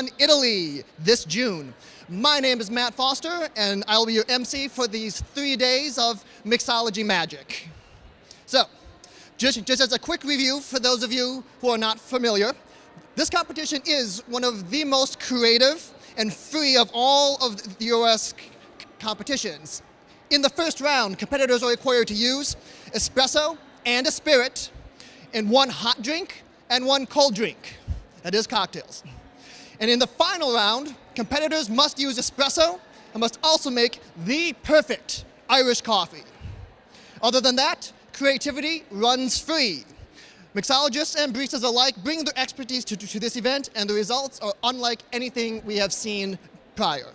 Milan, Italy this June. My name is Matt Foster, and I will be your MC for these 3 days of mixology magic. So, just as a quick review for those of you who are not familiar, this competition is one of the most creative and free of all of the US competitions. In the first round, competitors are required to use espresso and a spirit in one hot drink and one cold drink. That is cocktails. And in the final round, competitors must use espresso and must also make the perfect Irish coffee. Other than that, creativity runs free. Mixologists and baristas alike bring their expertise to this event, and the results are unlike anything we have seen prior.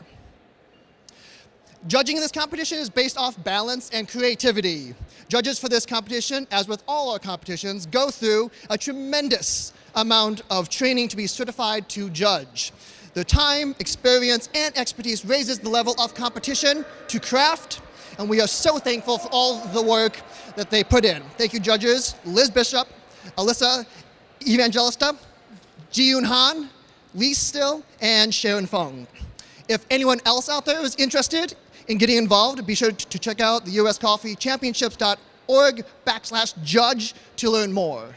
Judging in this competition is based off balance and creativity. Judges for this competition, as with all our competitions, go through a tremendous amount of training to be certified to judge. Their time, experience, and expertise raises the level of competition to craft, and we are so thankful for all the work that they put in. Thank you, judges Liz Bishop, Alyssa Evangelista, Ji-Yoon Han, Lee Still, and Sharon Fung. If anyone else out there is interested in getting involved, be sure to check out the uscoffeechampionships.org/judge to learn more.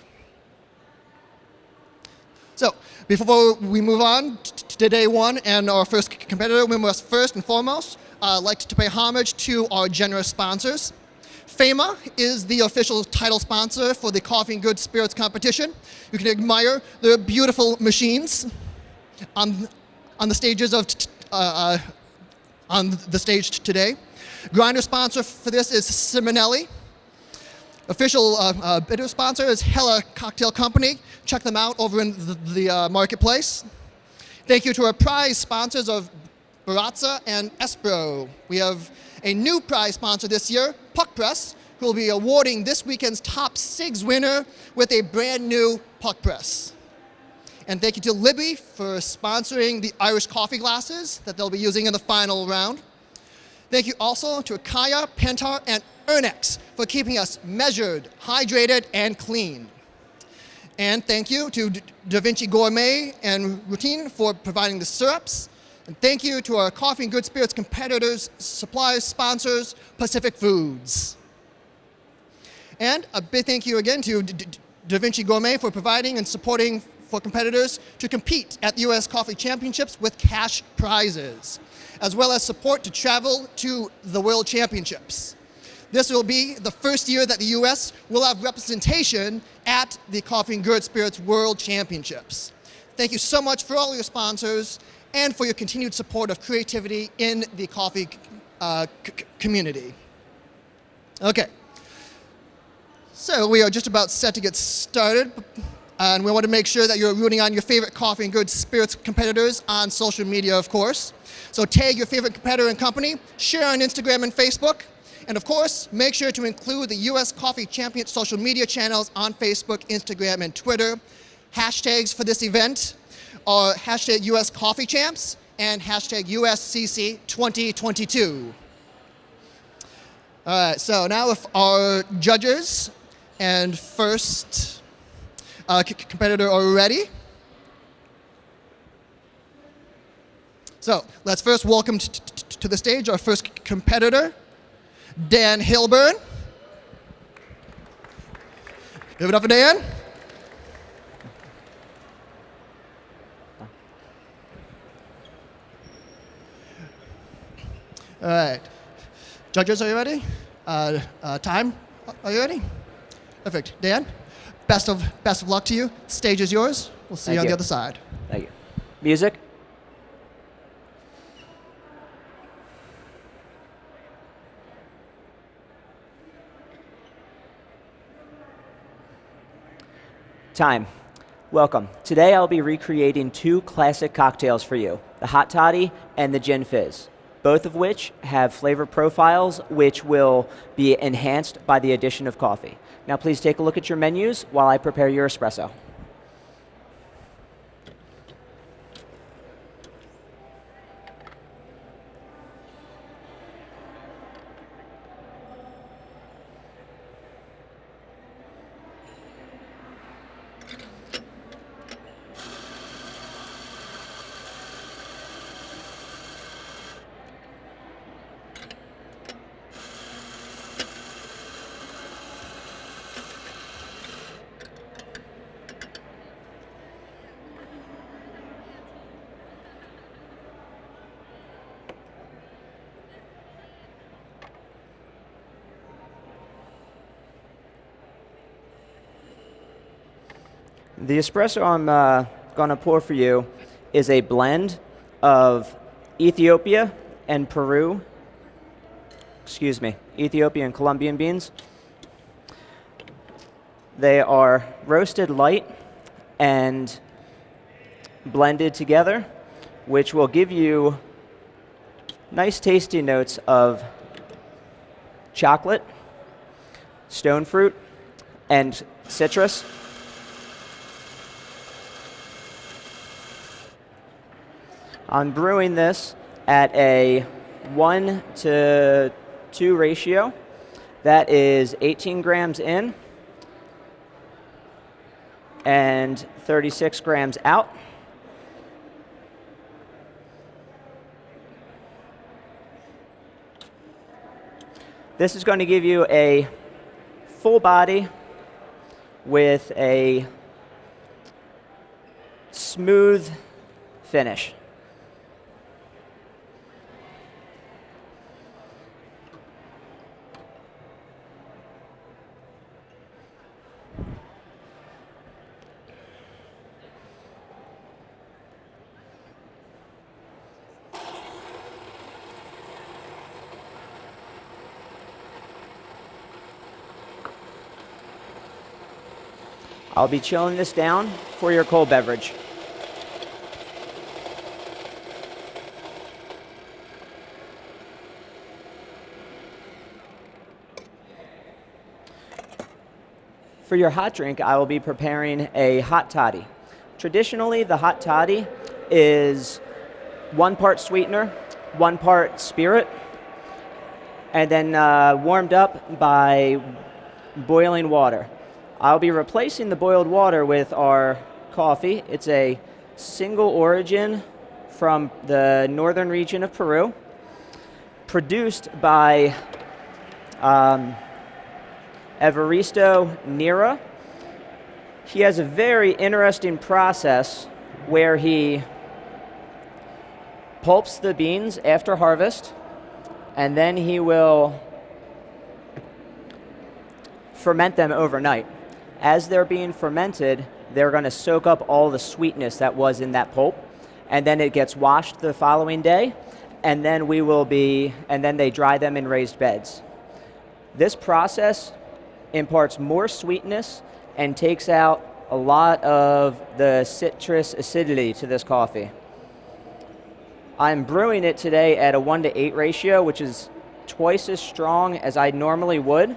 So, before we move on to day one and our first competitor, we must first and foremost like to pay homage to our generous sponsors. FEMA is the official title sponsor for the Coffee and Good Spirits competition. You can admire their beautiful machines on the stages of on the stage today. Grinder sponsor for this is Simonelli. Official bidder sponsor is Hella Cocktail Company. Check them out over in the marketplace. Thank you to our prize sponsors of Barazza and Espro. We have a new prize sponsor this year, Puck Press, who will be awarding this weekend's top SIGs winner with a brand new Puck Press. And thank you to Libby for sponsoring the Irish coffee glasses that they'll be using in the final round. Thank you also to Akaya, Pentar, and Ernex for keeping us measured, hydrated, and clean. And thank you to Da Vinci Gourmet and Routine for providing the syrups. And thank you to our Coffee and Good Spirits competitors, suppliers, sponsors, Pacific Foods. And a big thank you again to Da Vinci Gourmet for providing and supporting for competitors to compete at the US Coffee Championships with cash prizes, as well as support to travel to the World Championships. This will be the first year that the US will have representation at the Coffee and Good Spirits World Championships. Thank you so much for all your sponsors and for your continued support of creativity in the coffee community. Okay, so we are just about set to get started. And we want to make sure that you're rooting on your favorite Coffee and Good Spirits competitors on social media, of course. So tag your favorite competitor and company, share on Instagram and Facebook, and of course, make sure to include the US Coffee Champion social media channels on Facebook, Instagram, and Twitter. Hashtags for this event are hashtag US Coffee Champs and hashtag USCC 2022. All right, so now with our judges and first competitor are ready. So let's first welcome to the stage our first competitor, Dan Hilburn. Give it up for Dan. All right. Judges, are you ready? Time, are you ready? Perfect. Dan? Best of luck to you. Stage is yours. We'll see you on the other side. Thank you. Music. Time. Welcome. Today I'll be recreating two classic cocktails for you, the Hot Toddy and the Gin Fizz, both of which have flavor profiles which will be enhanced by the addition of coffee. Now please take a look at your menus while I prepare your espresso. The espresso I'm going to pour for you is a blend of Ethiopia and Colombian beans. They are roasted light and blended together, which will give you nice tasty notes of chocolate, stone fruit, and citrus. I'm brewing this at a 1:2 ratio. That is 18 grams in and 36 grams out. This is going to give you a full body with a smooth finish. I'll be chilling this down for your cold beverage. For your hot drink, I will be preparing a hot toddy. Traditionally, the hot toddy is 1 part sweetener, 1 part spirit, and then warmed up by boiling water. I'll be replacing the boiled water with our coffee. It's a single origin from the northern region of Peru, produced by Evaristo Nira. He has a very interesting process where he pulps the beans after harvest, and then he will ferment them overnight. As they're being fermented, they're going to soak up all the sweetness that was in that pulp, and then it gets washed the following day, and then they dry them in raised beds. This process imparts more sweetness and takes out a lot of the citrus acidity to this coffee. I'm brewing it today at a 1:8 ratio, which is twice as strong as I normally would.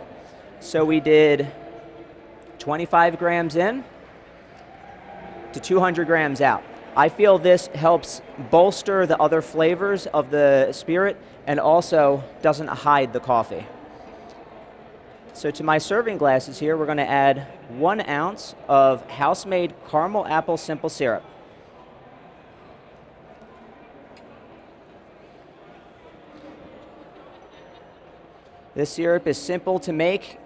So we did 25 grams in to 200 grams out. I feel this helps bolster the other flavors of the spirit and also doesn't hide the coffee. So to my serving glasses here, we're going to add 1 ounce of house-made caramel apple simple syrup. This syrup is simple to make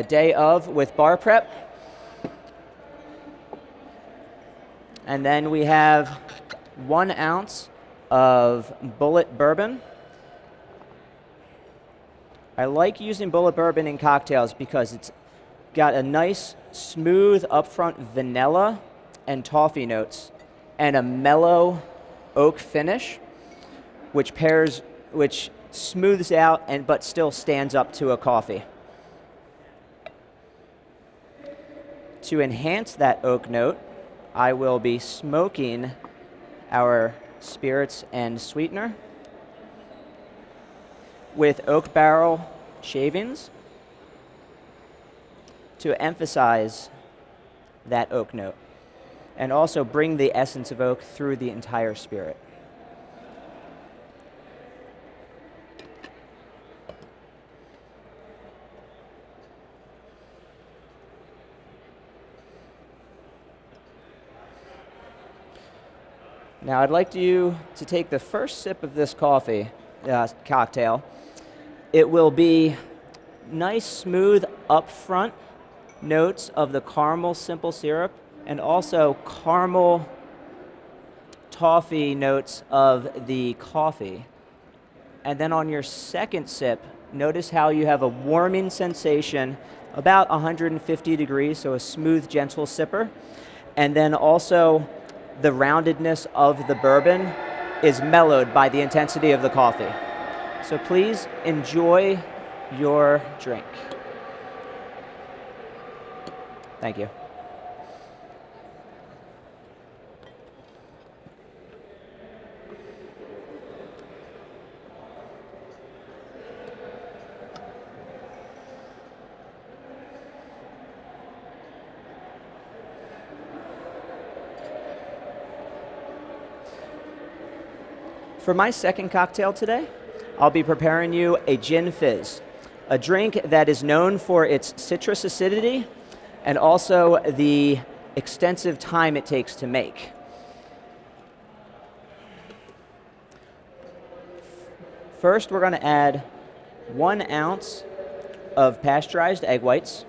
day of with bar prep. And then we have 1 ounce of Bullet bourbon. I like using Bullet bourbon in cocktails because it's got a nice, smooth, upfront vanilla and toffee notes and a mellow oak finish, which smooths out but still stands up to a coffee. To enhance that oak note, I will be smoking our spirits and sweetener with oak barrel shavings to emphasize that oak note and also bring the essence of oak through the entire spirit. Now I'd like you to take the first sip of this coffee cocktail. It will be nice, smooth, upfront notes of the caramel simple syrup and also caramel toffee notes of the coffee. And then on your second sip, notice how you have a warming sensation about 150 degrees, so a smooth, gentle sipper. And then also the roundedness of the bourbon is mellowed by the intensity of the coffee. So please enjoy your drink. Thank you. For my second cocktail today, I'll be preparing you a gin fizz, a drink that is known for its citrus acidity and also the extensive time it takes to make. First, we're going to add 1 ounce of pasteurized egg whites,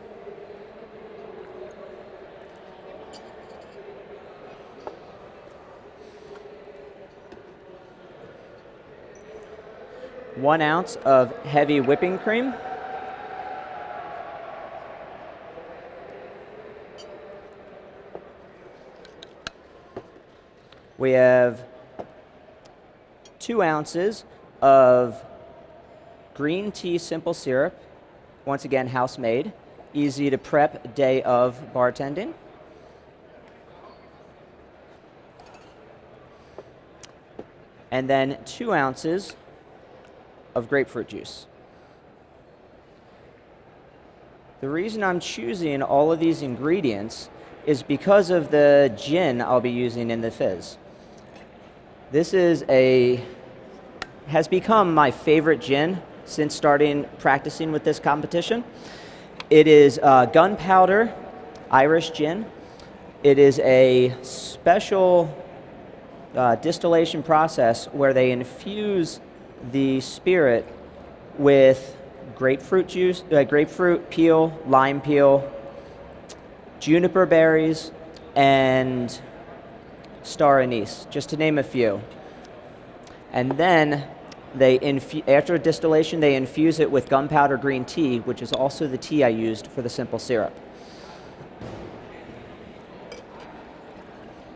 1 ounce of heavy whipping cream, we have 2 ounces of green tea simple syrup, once again house made, easy to prep day of bartending. And then 2 ounces of grapefruit juice. The reason I'm choosing all of these ingredients is because of the gin I'll be using in the fizz. This has become my favorite gin since starting practicing with this competition. It is gunpowder Irish gin. It is a special distillation process where they infuse the spirit with grapefruit juice, grapefruit peel, lime peel, juniper berries, and star anise, just to name a few. And then after distillation, they infuse it with gunpowder green tea, which is also the tea I used for the simple syrup.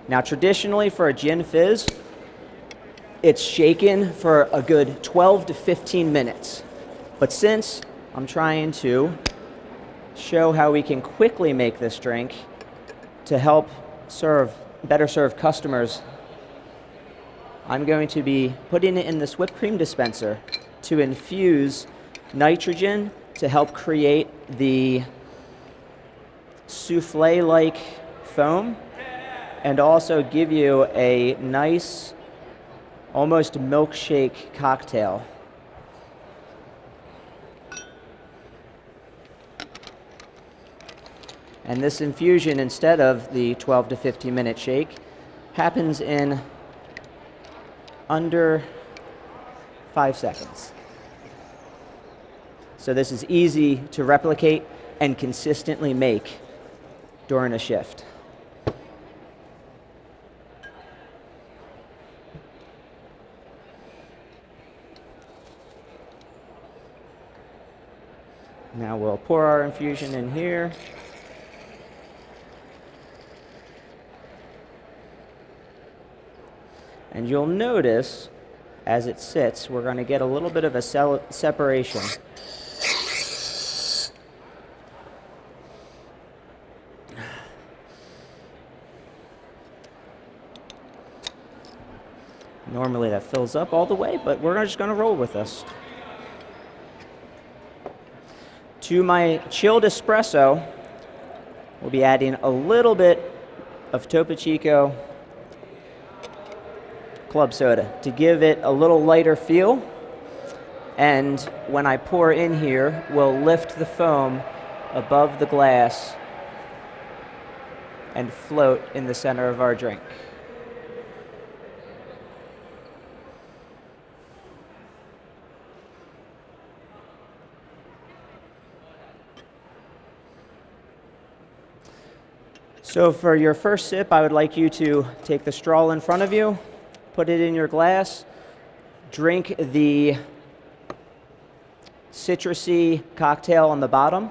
Now, traditionally for a gin fizz, it's shaken for a good 12 to 15 minutes. But since I'm trying to show how we can quickly make this drink to help better serve customers, I'm going to be putting it in this whipped cream dispenser to infuse nitrogen to help create the souffle-like foam and also give you a nice, almost milkshake cocktail. And this infusion, instead of the 12 to 15 minute shake, happens in under 5 seconds. So this is easy to replicate and consistently make during a shift. Now we'll pour our infusion in here. And you'll notice, as it sits, we're going to get a little bit of a separation. Normally that fills up all the way, but we're just going to roll with this. To my chilled espresso, we'll be adding a little bit of Topo Chico club soda to give it a little lighter feel. And when I pour in here, we'll lift the foam above the glass and float in the center of our drink. So for your first sip, I would like you to take the straw in front of you, put it in your glass, drink the citrusy cocktail on the bottom.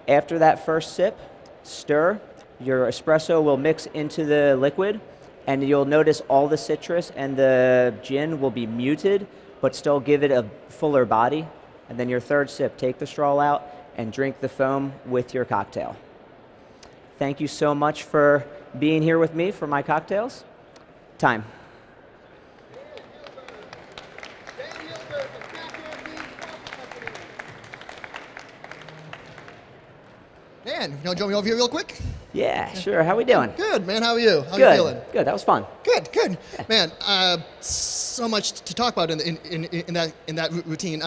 After that first sip, stir. Your espresso will mix into the liquid, and you'll notice all the citrus and the gin will be muted, but still give it a fuller body. And then your third sip, take the straw out and drink the foam with your cocktail. Thank you so much for being here with me for my cocktails. Time. Dan, you want to join me over here real quick? Yeah, sure. How we doing? Good, man. How are you? How Good. you feeling? Good. That was fun. Good, good. Man, so much to talk about in that routine.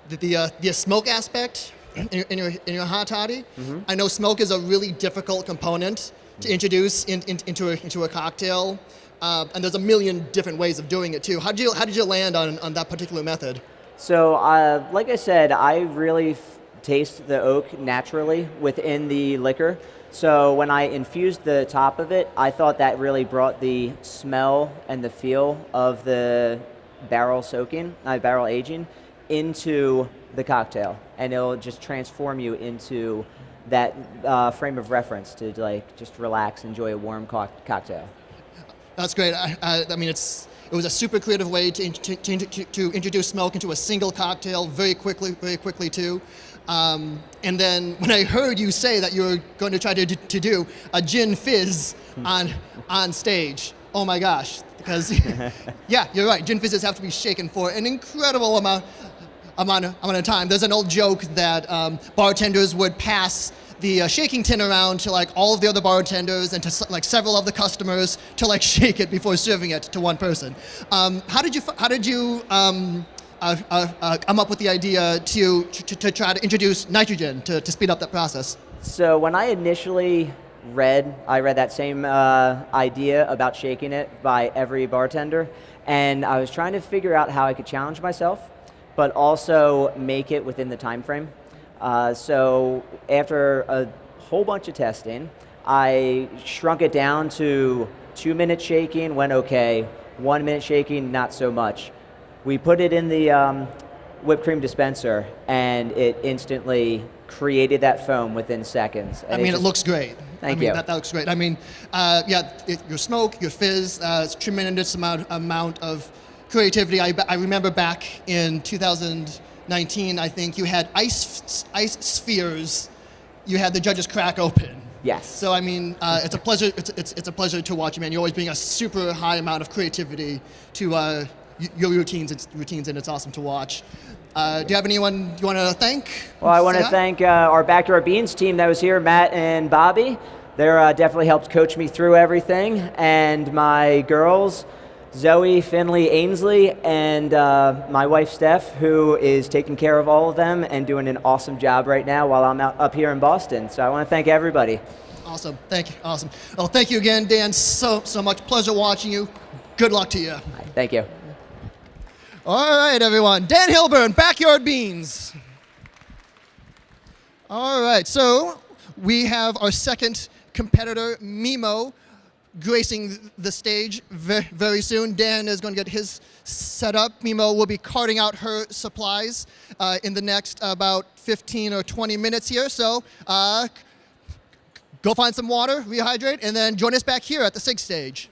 The smoke aspect in your hot toddy. Mm-hmm. I know smoke is a really difficult component to introduce into a cocktail, and there's a million different ways of doing it too. How did you land on that particular method? So, like I said, I really taste the oak naturally within the liquor. So when I infused the top of it, I thought that really brought the smell and the feel of the barrel aging into the cocktail, and it'll just transform you into that frame of reference to like just relax, enjoy a warm cocktail. That's great. I mean, it was a super creative way to introduce smoke into a single cocktail very quickly too. And then when I heard you say that you were going to try to do a gin fizz on stage, oh my gosh! Because yeah, you're right. Gin fizzes have to be shaken for an incredible amount of time. There's an old joke that bartenders would pass the shaking tin around to like all of the other bartenders and to like several of the customers to like shake it before serving it to one person. How did you come up with the idea to try to introduce nitrogen to speed up that process? So when I initially read that same idea about shaking it by every bartender, and I was trying to figure out how I could challenge myself, but also make it within the time frame. So after a whole bunch of testing, I shrunk it down to 2 minutes shaking, went okay, 1 minute shaking, not so much. We put it in the whipped cream dispenser, and it instantly created that foam within seconds. And it looks great. Thank you. That looks great. I mean, your smoke, your fizz, it's tremendous amount of creativity. I remember back in 2019, I think you had ice spheres. You had the judges crack open. Yes. So I mean, it's a pleasure. It's a pleasure to watch you, man. You always bring a super high amount of creativity to your routines, and it's awesome to watch. Do you have anyone you want to thank? Well, I want to thank our Backyard Beans team that was here, Matt and Bobby. They're definitely helped coach me through everything, and my girls, Zoe, Finley, Ainsley, and my wife, Steph, who is taking care of all of them and doing an awesome job right now while I'm up here in Boston. So I want to thank everybody. Awesome. Thank you. Awesome. Well, thank you again, Dan, so much. Pleasure watching you. Good luck to you. Thank you. All right, everyone. Dan Hilburn, Backyard Beans. All right, so we have our second competitor, Mimo, gracing the stage very soon. Dan is going to get his set up. Mimo will be carting out her supplies in the next about 15 or 20 minutes here. So go find some water, rehydrate, and then join us back here at the SIG stage.